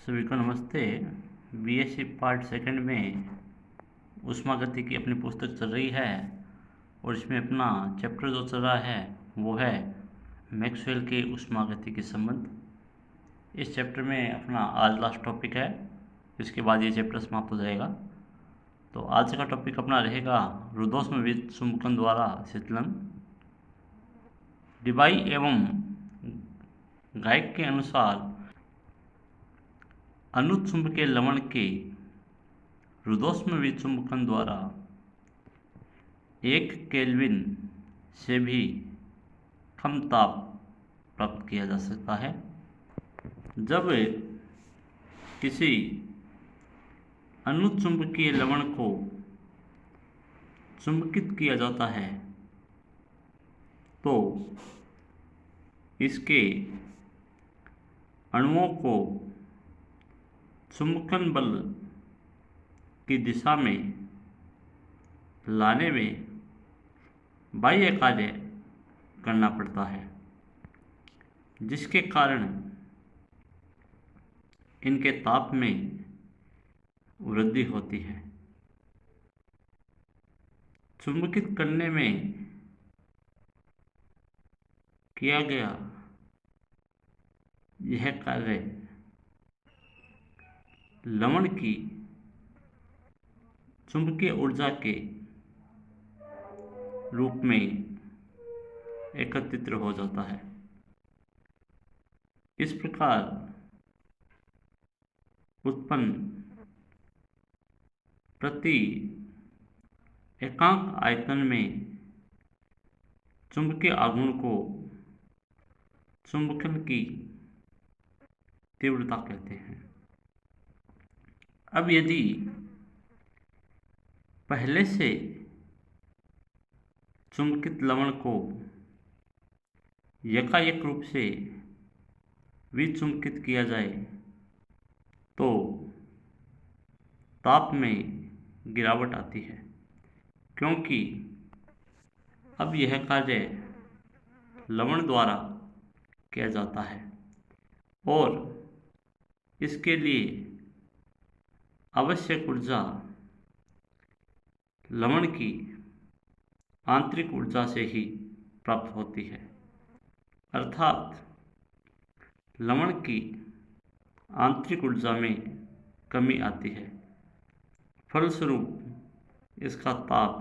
सभी को नमस्ते। बीएससी पार्ट सेकंड में ऊष्मागति की अपनी पुस्तक चल रही है और इसमें अपना चैप्टर जो चल रहा है वो है मैक्सवेल के ऊष्मागति के संबंध। इस चैप्टर में अपना आज लास्ट टॉपिक है, इसके बाद ये चैप्टर समाप्त हो जाएगा। तो आज का टॉपिक अपना रहेगा रुद्धोष्म विचुंबकन द्वारा शीतलन। डिबाई एवं गाइक के अनुसार अनुचुंबकीय लवण के रुद्धोष्म विचुंबकन द्वारा 1 केल्विन से भी कम ताप प्राप्त किया जा सकता है। जब किसी अनुचुंबकीय लवण को चुंबकित किया जाता है तो इसके अणुओं को चुंबकन बल की दिशा में लाने में बाह्य कार्य करना पड़ता है, जिसके कारण इनके ताप में वृद्धि होती है। चुंबकित करने में किया गया यह कार्य लवण की चुंबकीय ऊर्जा के रूप में एकत्रित हो जाता है। इस प्रकार उत्पन्न प्रति एकांक आयतन में चुंबकीय आघूर्ण को चुंबकन की तीव्रता कहते हैं। अब यदि पहले से चुंबकित लवण को एकाएक रूप से विचुंबकित किया जाए तो ताप में गिरावट आती है, क्योंकि अब यह कार्य लवण द्वारा किया जाता है और इसके लिए आवश्यक ऊर्जा लवण की आंतरिक ऊर्जा से ही प्राप्त होती है, अर्थात लवण की आंतरिक ऊर्जा में कमी आती है। फलस्वरूप इसका ताप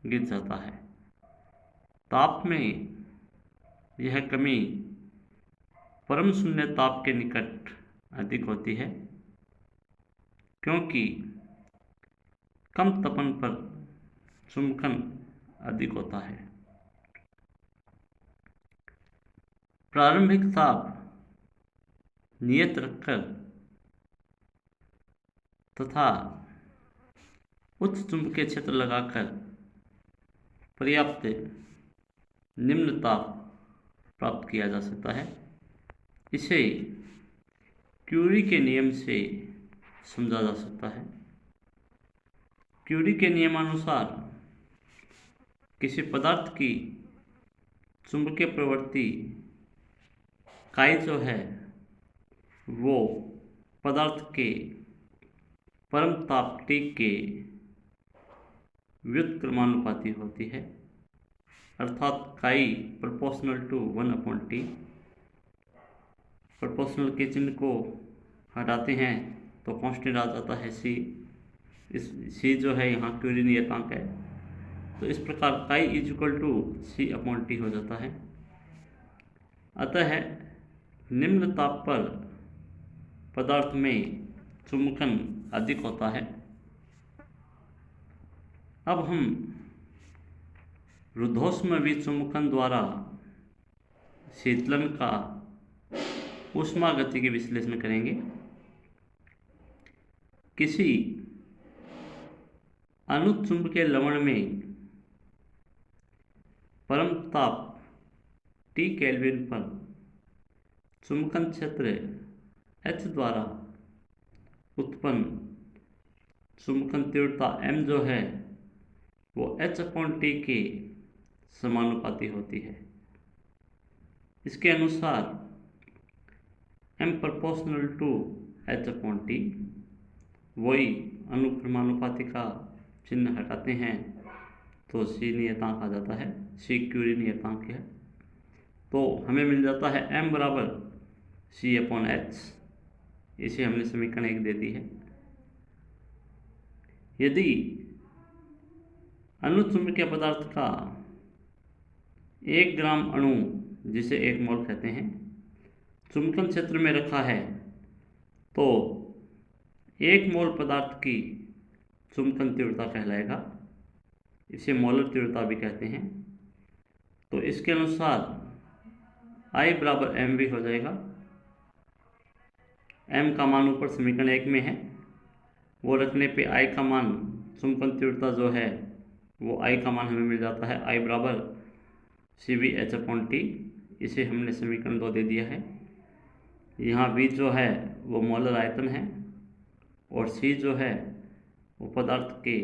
गिर जाता है। ताप में यह कमी परम शून्य ताप के निकट अधिक होती है, क्योंकि कम तपन पर चुंबकन अधिक होता है। प्रारंभिक ताप नियत रखकर तथा उच्च चुंबकीय क्षेत्र लगाकर पर्याप्त निम्न ताप प्राप्त किया जा सकता है। इसे क्यूरी के नियम से समझा जा सकता है। क्यूरी के नियमानुसार किसी पदार्थ की चुंबकीय प्रवृत्ति काई जो है वो पदार्थ के परम ताप T के व्युत्क्रमानुपाती होती है, अर्थात काई प्रोपोर्शनल टू 1/T। प्रोपोर्शनल के चिन्ह को हटाते हैं तो कांस्टेंट आ जाता है C। इस C जो है यहाँ क्यूरी नियतांक है, तो इस प्रकार काई = C/T हो जाता है। अतः निम्न ताप पर पदार्थ में चुंबकन अधिक होता है। अब हम रुद्धोष्म विचुंबकन द्वारा शीतलन का ऊष्मागतिकी विश्लेषण करेंगे। किसी अनुचुंबकीय लवण में परम ताप T केल्विन पर चुंबकन क्षेत्र H द्वारा उत्पन्न चुंबकन तीव्रता M जो है वो H/T के समानुपाती होती है। इसके अनुसार M ∝ एच अपॉन टी, वही अनुक्रमानुपाती का चिन्ह हटाते हैं तो सी नियतांक आ जाता है, सी क्यूरी नियतांक है। तो हमें मिल जाता है m बराबर सी अपॉन एच, इसे हमने समीकरण 1 दे दी है। यदि अनुचुंबकीय पदार्थ का 1 ग्राम अणु, जिसे 1 मोल कहते हैं, चुंबकन क्षेत्र में रखा है तो 1 मोल पदार्थ की चुंबकन तीव्रता कहलाएगा, इसे मोलर तीव्रता भी कहते हैं। तो इसके अनुसार I बराबर एम भी हो जाएगा। m का मान ऊपर समीकरण 1 में है, वो रखने पे I का मान, चुंबकन तीव्रता जो है वो I का मान हमें मिल जाता है, I बराबर c B H upon t, इसे हमने समीकरण 2 दे दिया है। यहाँ V जो है वो मोलर आयतन है और C जो है वो पदार्थ के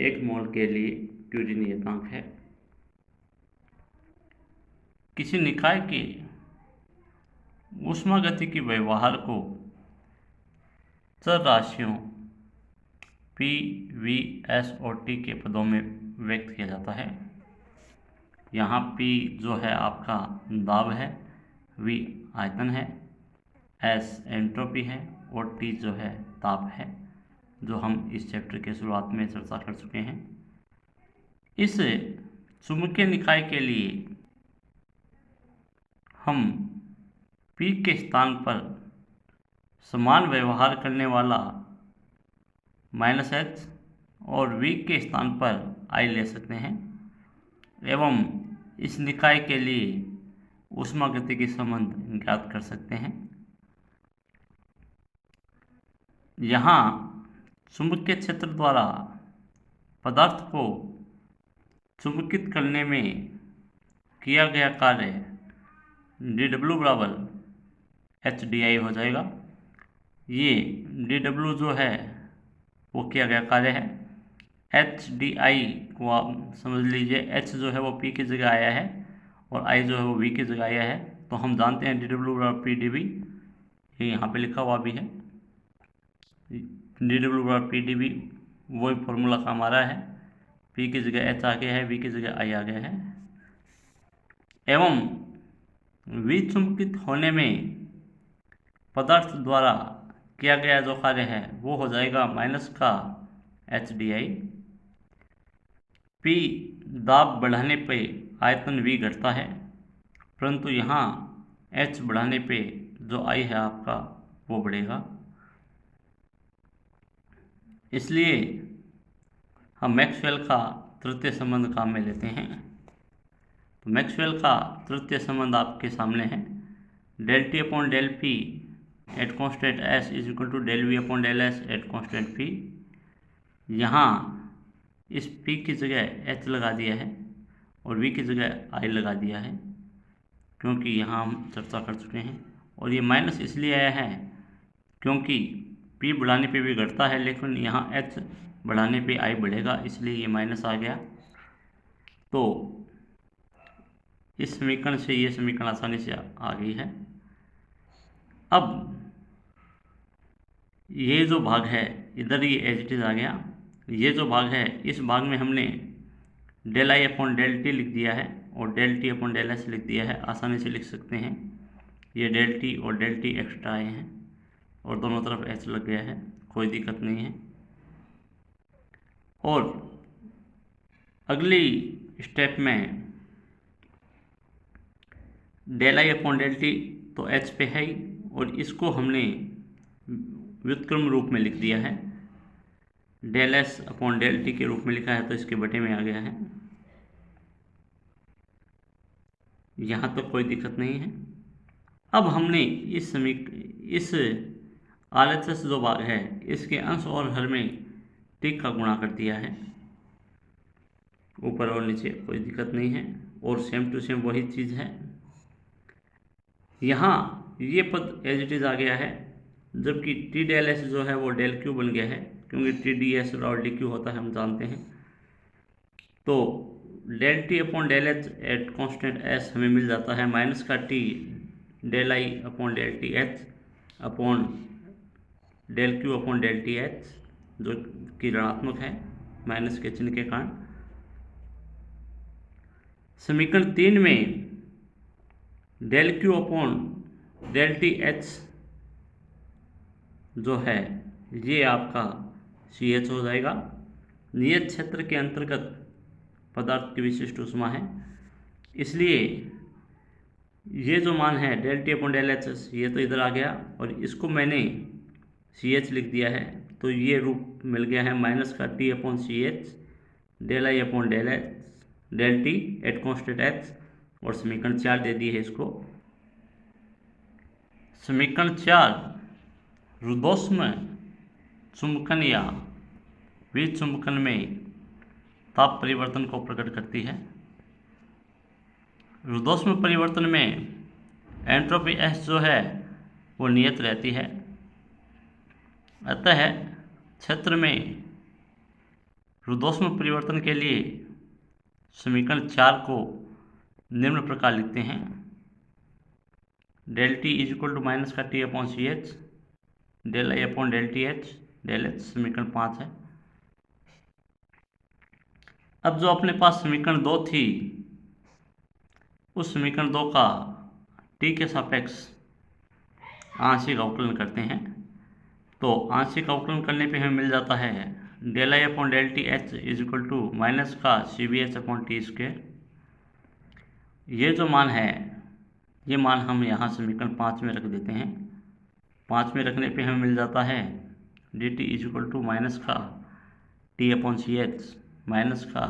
1 मोल के लिए क्यूरी नियतांक है। किसी निकाय के ऊष्मागतिकी व्यवहार को चर राशियों P, V, S और T के पदों में व्यक्त किया जाता है। यहाँ P जो है आपका दाब है, V आयतन है, S एंट्रोपी है और T जो है ताप है, जो हम इस चैप्टर के शुरुआत में चर्चा कर चुके हैं। इस चुंबकीय निकाय के लिए हम P के स्थान पर समान व्यवहार करने वाला -H और V के स्थान पर I ले सकते हैं एवं इस निकाय के लिए ऊष्मागतिकी संबंध ज्ञात कर सकते हैं। यहाँ चुंबकीय क्षेत्र द्वारा पदार्थ को चुंबकित करने में किया गया कार्य dW बराबर HdI हो जाएगा। ये dW जो है वो किया गया कार्य है। HdI को आप समझ लीजिए, H जो है वो P की जगह आया है और I जो है वो V की जगह आया है। तो हम जानते हैं dW बराबर PdV, ये यहाँ पे लिखा हुआ भी है। dW बराबर PdV वही फॉर्मूला काम आ रहा है, P की जगह H आ गया है, V की जगह I आ गया है। एवं विचुंबकित होने में पदार्थ द्वारा किया गया जो कार्य है वो हो जाएगा माइनस का HdI। P दाब बढ़ाने पे आयतन V घटता है, परंतु यहाँ H बढ़ाने पे जो I है आपका वो बढ़ेगा। इसलिए हम मैक्सवेल का तृतीय संबंध काम में लेते हैं। तो मैक्सवेल का तृतीय संबंध आपके सामने है, del T upon del P at constant S is equal to del V upon del S at constant P। यहाँ इस P की जगह H लगा दिया है और V की जगह I लगा दिया है, क्योंकि यहाँ हम चर्चा कर चुके हैं। और ये माइनस इसलिए आया है क्योंकि P बढ़ाने पे भी घटता है, लेकिन यहाँ H बढ़ाने पे I बढ़ेगा, इसलिए ये माइनस आ गया। तो इस समीकरण से ये समीकरण आसानी से आ गई है। अब ये जो भाग है इधर ये एज इट इज आ गया। ये जो भाग है इस भाग में हमने del I upon del T लिख दिया है और del T upon del S लिख दिया है, आसानी से लिख सकते हैं। ये del T और del T एक्स्ट्रा आए हैं और दोनों तरफ H लग गया है, कोई दिक्कत नहीं है। और अगली स्टेप में del I upon del T तो H पे है ही, और इसको हमने व्युत्क्रम रूप में लिख दिया है, del S upon del T के रूप में लिखा है, तो इसके बटे में आ गया है। यहाँ तो कोई दिक्कत नहीं है। अब हमने इस RHS जो भाग है इसके अंश और हर में T का गुणा कर दिया है, ऊपर और नीचे कोई दिक्कत नहीं है, और सेम टू सेम वही चीज़ है। यहाँ ये पद एज इट इज आ गया है, जबकि T del S जो है वो del Q बन गया है, क्योंकि T ds और dq होता है, हम जानते हैं। तो del T upon del H eight constant S हमें मिल जाता है माइनस का T del I upon del T H upon del q upon del T h, जो कि ऋणात्मक है माइनस के चिन्ह के कारण। समीकरण 3 में del q upon del T h जो है ये आपका सी एच हो जाएगा। नियत क्षेत्र के अंतर्गत पदार्थ की विशिष्ट ऊष्मा है, इसलिए ये जो मान है del t upon del h ये तो इधर आ गया और इसको मैंने सी एच लिख दिया है, तो ये रूप मिल गया है माइनस का T upon C H del I upon del h del t at constant h, और समीकरण 4 दे दी है इसको। समीकरण 4 रुद्धोष्म चुंबकन या विचुंबकन में ताप परिवर्तन को प्रकट करती है। रुद्धोष्म परिवर्तन में एंट्रोपी एस जो है वो नियत रहती है, अतः क्षेत्र में रुद्धोष्म परिवर्तन के लिए समीकरण 4 को निम्न प्रकार लिखते हैं। Del T is equal to minus का T upon C H del आई upon del T H del H, समीकरण 5 है। अब जो अपने पास समीकरण 2 थी, उस समीकरण 2 का टी के सापेक्ष आंशिक अवकलन करते हैं, तो आंशिक अवकलन करने पे हमें मिल जाता है del I upon del T H is equal to minus का C B H upon T square. ये जो मान है ये मान हम यहाँ समीकरण 5 में रख देते हैं। 5 में रखने पे हमें मिल जाता है D T is equal to minus का टी अपॉन सी एच माइनस का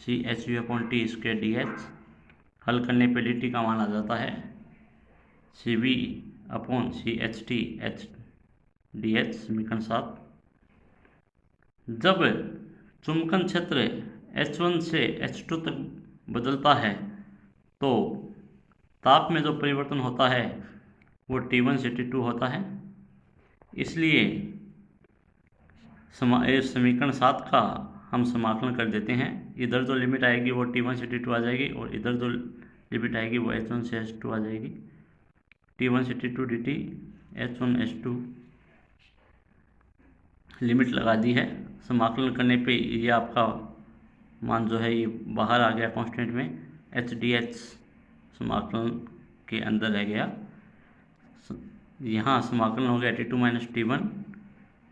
C H U upon T square D H. हल करने पे डी टी का मान आ जाता है सी बी अपॉन सी h t h d h, समीकरण 7। जब चुंबकन क्षेत्र H1 से H2 तक बदलता है तो ताप में जो परिवर्तन होता है वो T1 से T2 होता है, इसलिए समीकरण 7 का हम समाकलन कर देते हैं। इधर जो लिमिट आएगी वो T1 से T2 आ जाएगी और इधर जो लिमिट आएगी वो H1 से H2 आ जाएगी। T1 से T2 dt H1 H2 limit लगा दी है। समाकलन करने पे ये आपका मान जो है ये बाहर आ गया कांस्टेंट में, एच डी एच समाकलन के अंदर रह गया। यहाँ समाकलन हो गया T2 माइनस T1,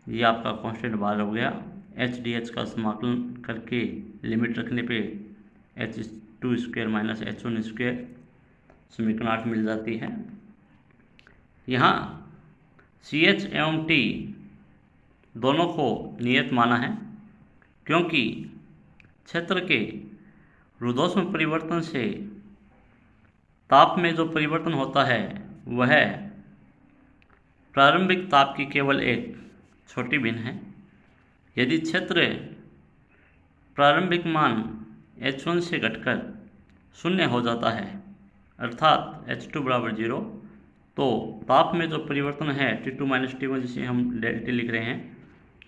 ये आपका कांस्टेंट बाहर हो गया। एच डी एच का समाकलन करके लिमिट रखने पे H2 square minus H1 square, समीकरण 8 मिल जाती है। यहाँ CH एवं T दोनों को नियत माना है, क्योंकि क्षेत्र के रुद्धोष्म परिवर्तन से ताप में जो परिवर्तन होता है वह प्रारंभिक ताप की केवल एक छोटी भिन्न है। यदि क्षेत्र प्रारंभिक मान H1 से घटकर 0 हो जाता है अर्थात H2 बराबर 0, तो ताप में जो परिवर्तन है T2 माइनस T1 जिसे हम डेल टी लिख रहे हैं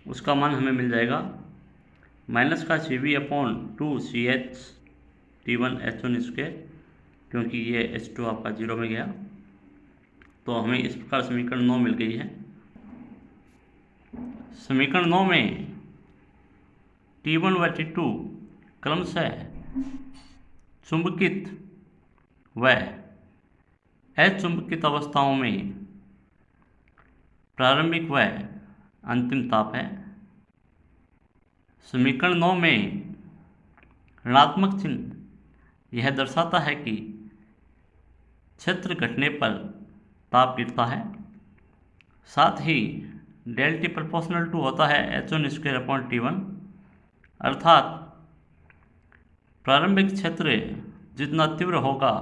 उसका मान हमें मिल जाएगा माइनस का सी b upon 2 c h T1 H1 square, क्योंकि ये H2 आपका 0 में गया, तो हमें इस प्रकार समीकरण 9 मिल गई है। समीकरण 9 में T1 व T2 क्रमशः चुंबकित व अचुंबकित अवस्थाओं में प्रारंभिक व अंतिम ताप है। समीकरण 9 में ऋणात्मक चिन्ह यह दर्शाता है कि क्षेत्र घटने पर ताप गिरता है, साथ ही डेल टी प्रोपोर्शनल टू होता है H1 स्क्वायर अपॉन T1, अर्थात प्रारंभिक क्षेत्र जितना तीव्र होगा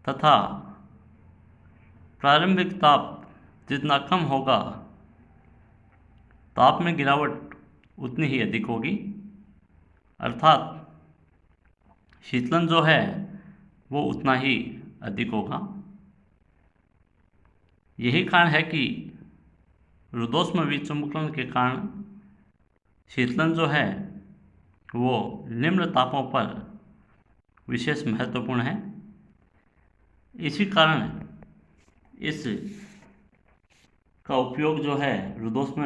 तथा प्रारंभिक ताप जितना कम होगा ताप में गिरावट उतनी ही अधिक होगी, अर्थात शीतलन जो है वो उतना ही अधिक होगा। यही कारण है कि रुद्धोष्म विचुंबकन के कारण शीतलन जो है वो निम्न तापों पर विशेष महत्वपूर्ण है। इसी कारण इस का उपयोग जो है, रुद्धोष्म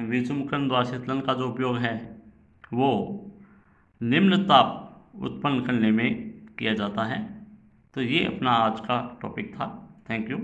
विषुमकरण द्वारा शीतलन का जो उपयोग है वो निम्न ताप उत्पन्न करने में किया जाता है। तो ये अपना आज का टॉपिक था। Thank you.